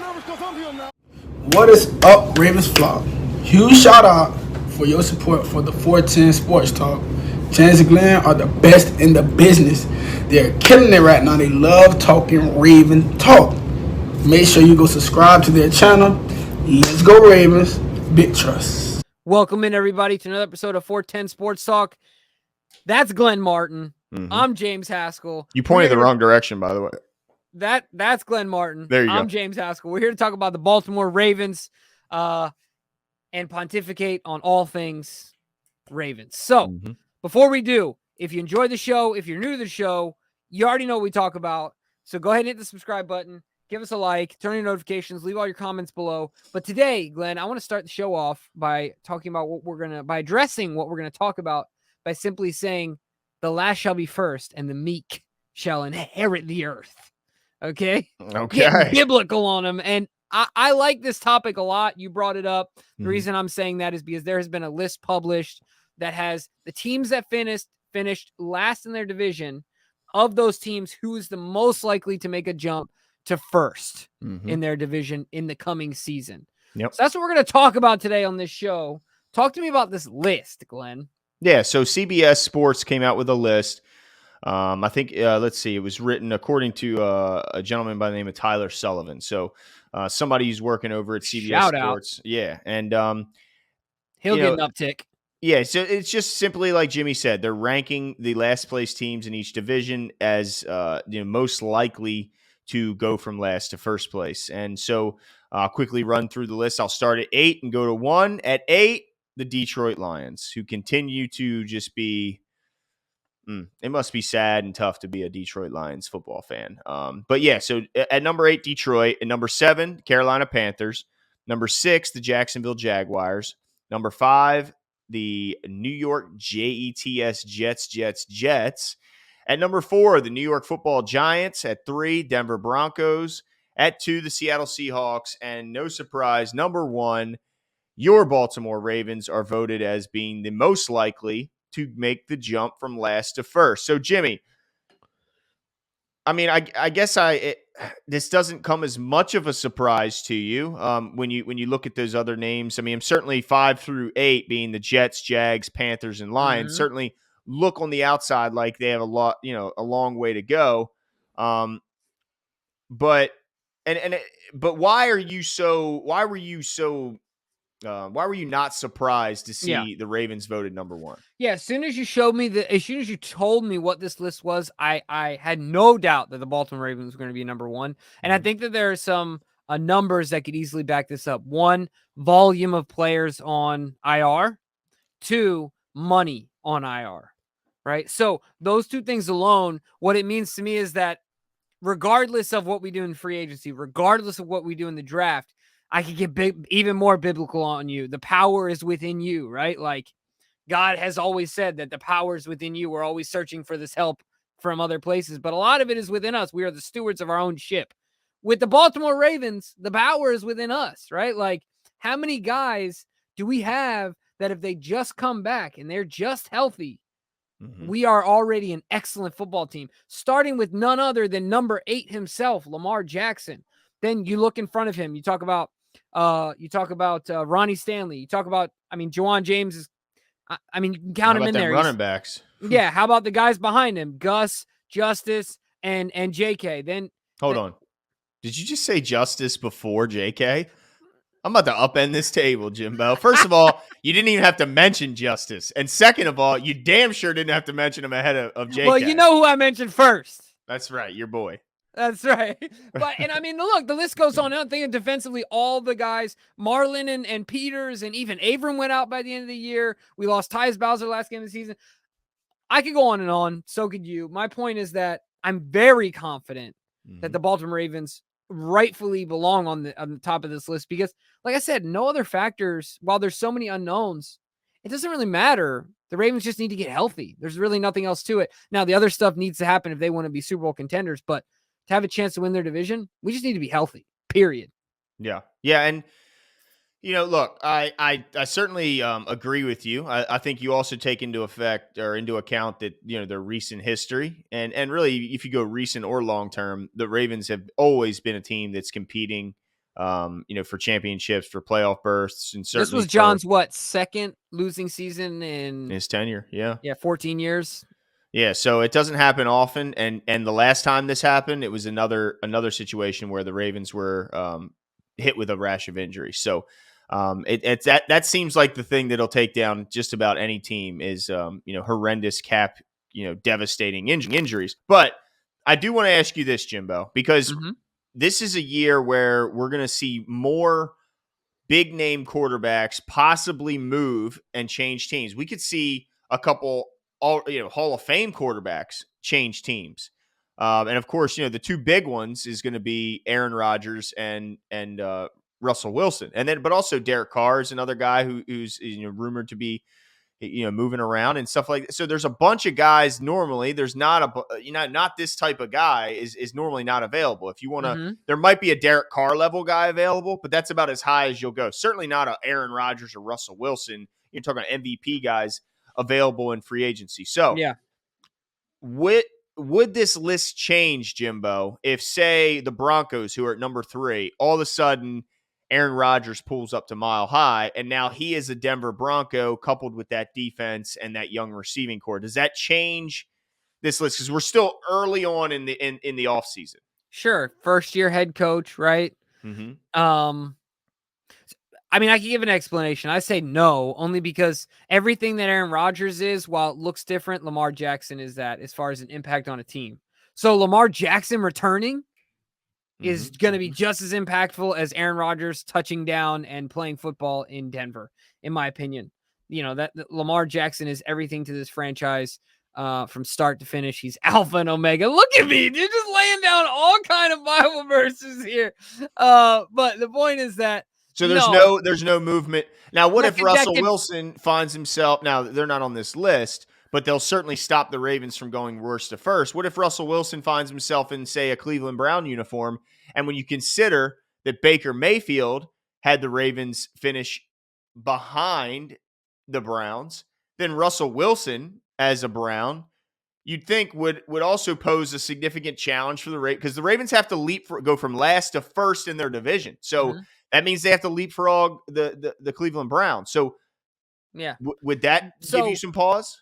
What is up, Ravens Flock? Huge shout out for your support for the 410 Sports Talk. James and Glenn are the best in the business. They're killing it right now. They love talking Raven talk. Make sure you go subscribe to their channel. Let's go Ravens. Big trust. Welcome in, everybody, to another episode of 410 Sports Talk. That's Glenn Martin. I'm James Haskell. You pointed the wrong direction, by the way. That's Glenn Martin. There you go. I'm James Haskell. We're here to talk about the Baltimore Ravens and pontificate on all things Ravens. So, before we do, if you enjoy the show, if you're new to the show, you already know what we talk about. So go ahead and hit the subscribe button. Give us a like, turn your notifications, leave all your comments below. But today, Glenn, I want to start the show off by talking about by addressing what we're going to talk about by simply saying the last shall be first and the meek shall inherit the earth. Okay? Getting biblical on them. And I like this topic a lot. You brought it up. The reason I'm saying that is because there has been a list published that has the teams that finished last in their division. Of those teams, who is the most likely to make a jump to first in their division in the coming season. Yep. So that's what we're going to talk about today on this show. Talk to me about this list, Glenn. Yeah, so CBS Sports came out with a list. I think, let's see, it was written according to a gentleman by the name of Tyler Sullivan. So somebody who's working over at CBS Shout Sports. Out. Yeah, and he'll get an uptick. Yeah, so it's just simply like Jimmy said. They're ranking the last place teams in each division as most likely to go from last to first place. And so I'll quickly run through the list. I'll start at 8 and go to 1. At 8, the Detroit Lions, who continue to just be it must be sad and tough to be a Detroit Lions football fan. But yeah, so at number 8, Detroit. At number 7, Carolina Panthers. Number 6, the Jacksonville Jaguars. Number 5, the New York Jets. At number 4, the New York Football Giants. At 3, Denver Broncos. At 2, the Seattle Seahawks. And no surprise, number 1, your Baltimore Ravens are voted as being the most likely to make the jump from last to first. So, Jimmy, I mean, I guess this doesn't come as much of a surprise to you when you look at those other names. I mean, certainly 5 through 8 being the Jets, Jags, Panthers, and Lions certainly look on the outside like they have a long way to go. But why were you not surprised to see the Ravens voted number 1? Yeah, as soon as you told me what this list was, I had no doubt that the Baltimore Ravens were going to be number 1. And I think that there are some numbers that could easily back this up. 1, volume of players on IR. 2, money on IR. Right? So those two things alone, what it means to me is that regardless of what we do in free agency, regardless of what we do in the draft, I could get even more biblical on you. The power is within you, right? Like God has always said that the power is within you. We're always searching for this help from other places, but a lot of it is within us. We are the stewards of our own ship. With the Baltimore Ravens, the power is within us, right? Like how many guys do we have that if they just come back and they're just healthy, we are already an excellent football team, starting with none other than number 8 himself, Lamar Jackson. Then you look in front of him. You talk about Ronnie Stanley. You talk about, Juwan James is, you can count him in there. Running backs. Yeah. How about the guys behind him? Gus, Justice, and JK. Then hold on. Did you just say Justice before JK? I'm about to upend this table, Jimbo. First of all, you didn't even have to mention Justice. And second of all, you damn sure didn't have to mention him ahead of JK. Well, you know who I mentioned first. That's right. Your boy. That's right. Look, the list goes on. I'm thinking defensively, all the guys, Marlin and Peters, and even Abram went out by the end of the year. We lost Tyus Bowser last game of the season. I could go on and on. So could you. My point is that I'm very confident that the Baltimore Ravens rightfully belong on the top of this list because, like I said, no other factors. While there's so many unknowns, it doesn't really matter. The Ravens just need to get healthy. There's really nothing else to it. Now, the other stuff needs to happen if they want to be Super Bowl contenders, but to have a chance to win their division, we just need to be healthy, period. Yeah. Yeah. And, look, I certainly agree with you. I think you also take into account that, their recent history and really, if you go recent or long term, the Ravens have always been a team that's competing for championships, for playoff berths, and This certainly was for John's second losing season in his tenure. Yeah. 14 years. Yeah, so it doesn't happen often, and the last time this happened, it was another situation where the Ravens were hit with a rash of injuries. So it's that seems like the thing that'll take down just about any team is horrendous cap, devastating injuries. But I do want to ask you this, Jimbo, because Mm-hmm. this is a year where we're going to see more big name quarterbacks possibly move and change teams. We could see a couple Hall of Fame quarterbacks change teams. And of course, the two big ones is going to be Aaron Rodgers and Russell Wilson. And then but also Derek Carr is another guy who's rumored to be moving around and stuff like that. So there's a bunch of guys. Normally there's not this type of guy is normally not available. If you want to, Mm-hmm. there might be a Derek Carr level guy available, but that's about as high as you'll go. Certainly not a Aaron Rodgers or Russell Wilson. You're talking about MVP guys available in free agency. So Yeah. would this list change, Jimbo, if say the Broncos, who are at number 3, all of a sudden Aaron Rodgers pulls up to Mile High, and now he is a Denver Bronco coupled with that defense and that young receiving core? Does that change this list? Because we're still early on in the offseason. Sure. First year head coach, right? Mm-hmm. I mean, I can give an explanation. I say no, only because everything that Aaron Rodgers is, while it looks different, Lamar Jackson is that as far as an impact on a team. So Lamar Jackson returning is going to be just as impactful as Aaron Rodgers touching down and playing football in Denver, in my opinion. That Lamar Jackson is everything to this franchise from start to finish. He's alpha and omega. Look at me. You're just laying down all kind of Bible verses here. But the point is that so there's no movement. Now, what if Russell Wilson finds himself, now they're not on this list, but they'll certainly stop the Ravens from going worst to first. What if Russell Wilson finds himself in, say, a Cleveland Brown uniform? And when you consider that Baker Mayfield had the Ravens finish behind the Browns, then Russell Wilson as a Brown, you'd think would also pose a significant challenge for the Ravens, because the Ravens have to go from last to first in their division. So that means they have to leapfrog the Cleveland Browns. So yeah, would that give you some pause?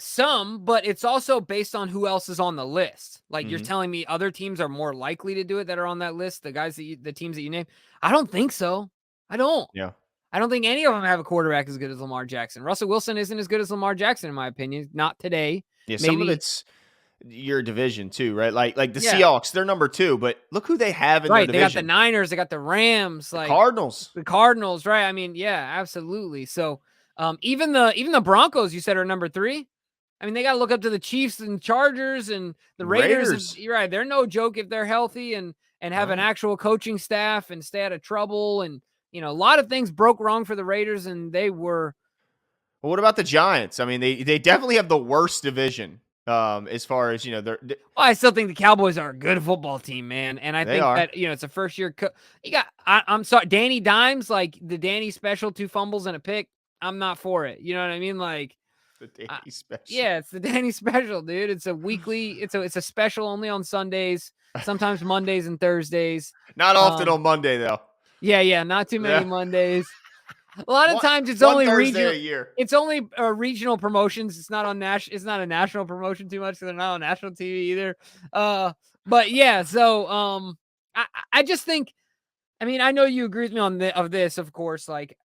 Some, but it's also based on who else is on the list. Like you're telling me other teams are more likely to do it that are on that list, the teams that you name. I don't think so. I don't. Yeah. I don't think any of them have a quarterback as good as Lamar Jackson. Russell Wilson isn't as good as Lamar Jackson, in my opinion. Not today. Yeah, maybe. Some of it's your division too, right? Like the Seahawks, they're number 2, but look who they have in their division. They got the Niners, they got the Rams, the Cardinals. The Cardinals, right? I mean, yeah, absolutely. So even the Broncos, you said, are number 3. I mean, they got to look up to the Chiefs and Chargers and the Raiders. You're right. They're no joke if they're healthy and have an actual coaching staff and stay out of trouble. And, a lot of things broke wrong for the Raiders, and they were. Well, what about the Giants? I mean, they definitely have the worst division as far as, they're. Well, I still think the Cowboys are a good football team, man. And I think that, it's a first year. You got, I'm sorry, Danny Dimes, like the Danny special, 2 fumbles and a pick. I'm not for it. You know what I mean? Like, the Danny special. Yeah, it's the Danny special, dude. It's a weekly. It's a special only on Sundays, sometimes Mondays and Thursdays. Not often on Monday though. Yeah, not too many Mondays. A lot of times it's only regional. A year. It's only regional promotions. It's not on It's not a national promotion too much because they're not on national TV either. But yeah, so I just think. I mean, I know you agree with me on this, of course. Like,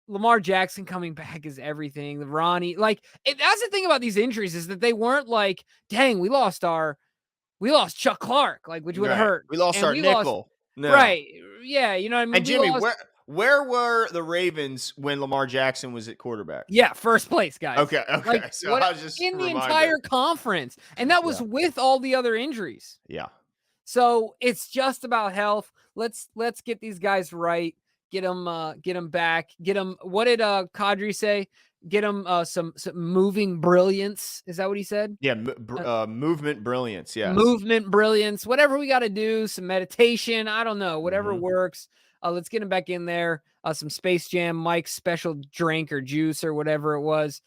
Lamar Jackson coming back is everything. The Ronnie, that's the thing about these injuries is that they weren't like, dang, we lost Chuck Clark, which would have hurt. We lost our nickel. No. Right. Yeah. You know what I mean? And Jimmy, where were the Ravens when Lamar Jackson was at quarterback? Yeah. First place, guys. Okay. So I was just in the entire conference. And that was with all the other injuries. Yeah. So it's just about health. Let's get these guys right. Get them back. Get them. What did Kadri say? Get them some moving brilliance. Is that what he said? Yeah, movement brilliance. Yeah, movement brilliance. Whatever we got to do. Some meditation. I don't know. Whatever works. Let's get him back in there. Some Space Jam Mike's special drink or juice or whatever it was.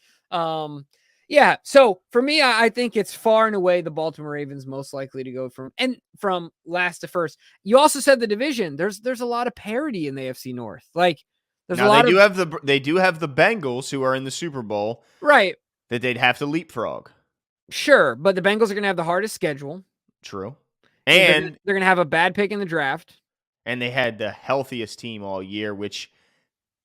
Yeah. So for me, I think it's far and away the Baltimore Ravens most likely to go from last to first. You also said the division. There's a lot of parity in the AFC North. Like there's a Now they lot do of have the Bengals who are in the Super Bowl right. that they'd have to leapfrog. Sure, but the Bengals are gonna have the hardest schedule. True. They're And gonna have a bad pick in the draft. they had the healthiest team all year, which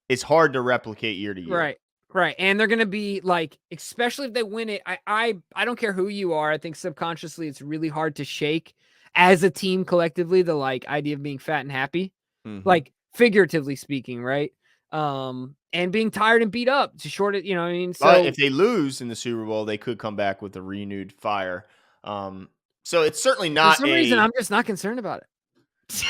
is hard to replicate year to year. Right. Right. And they're gonna be like, especially if they win it, I don't care who you are. I think subconsciously it's really hard to shake as a team collectively the like idea of being fat and happy. Mhm. Like figuratively speaking, right? And being tired and beat up to short it, you know what I mean? But So if they lose in the Super Bowl, they could come back with a renewed fire. So it's certainly for not some reason I'm just not concerned about it.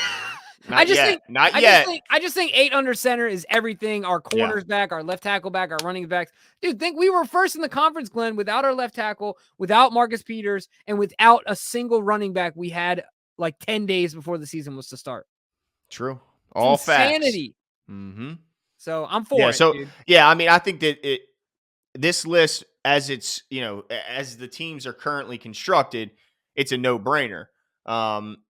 I not just yet. think Not yet. I just think 8 under center is everything. Our Yeah. corners back, our left tackle back, our running backs. Dude, think we were first in the conference, Glenn, without our left tackle, without Marcus Peters, and without a single running back we had like 10 days before the season was to start. True. It's All facts. insanity. Mhm. So I'm Yeah, for it, so dude. yeah, I mean, I think that this list as it's, as the teams are currently constructed, it's a no-brainer. Um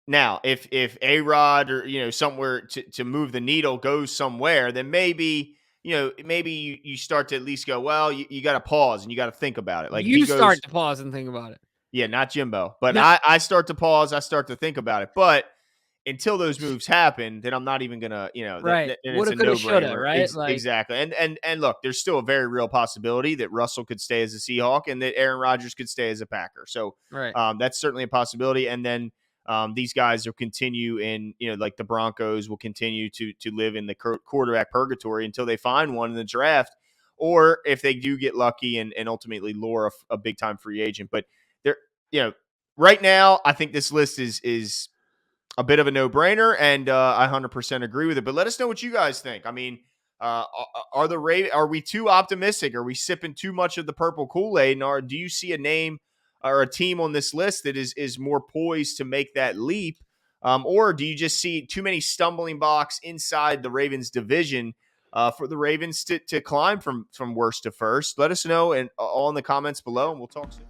Now, if A-Rod or somewhere to move the needle goes somewhere, then maybe maybe you start to at least go, well, you got to pause and you got to think about it. Like if he You goes, start to pause and think about it. yeah, not Jimbo, but No, I start to pause, I start to think about it. But until those moves happen, then I'm not even gonna, right. then it's Woulda, a coulda, no shoulda, brainer. right? Like, Exactly. And look, there's still a very real possibility that Russell could stay as a Seahawk and that Aaron Rodgers could stay as a Packer. So right. that's certainly a possibility. And then these guys will continue in, like the Broncos will continue to live in the quarterback purgatory until they find one in the draft, or if they do get lucky and ultimately lure a big time free agent. But they're, right now, I think this list is a bit of a no-brainer, and I 100% agree with it. But let us know what you guys think. I mean, are we too optimistic? Are we sipping too much of the purple Kool-Aid? And do you see a name or a team on this list that is more poised to make that leap? Or do you just see too many stumbling blocks inside the Ravens division for the Ravens to climb from worst to first? Let us know and all in the comments below, and we'll talk soon.